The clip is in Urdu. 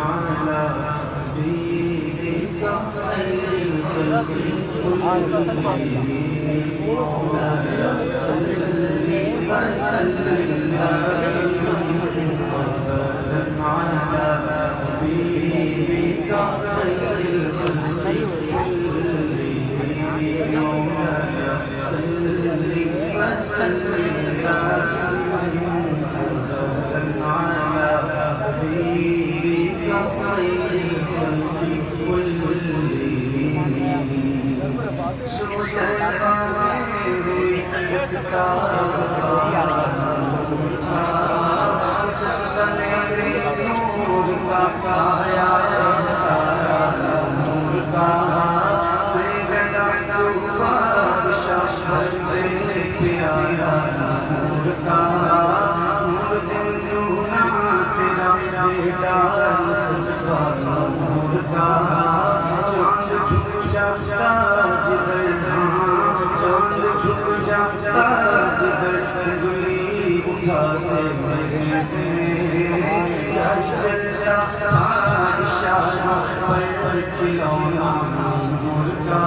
على حبيبك خير الخلق كلهم مولاي صل وسلم دائما أبدا على حبيبك خير الخلق كلهم مولاي صل وسلم دائما أبدا على حبيبك خير الخلق كلهم سجدہ میری اٹھتا سلسلے نور کا پایا نور کا گیا تو بادشاہ بندے پیارا نور کا نور دل دونا تیرا بیٹا صدقہ نور کا چاند جھک جاتا جدھر چاند جھک جاتا جدھر انگلی اٹھاتے مہتے یا چلتا تھا اشارہ پر کھلونا نور کا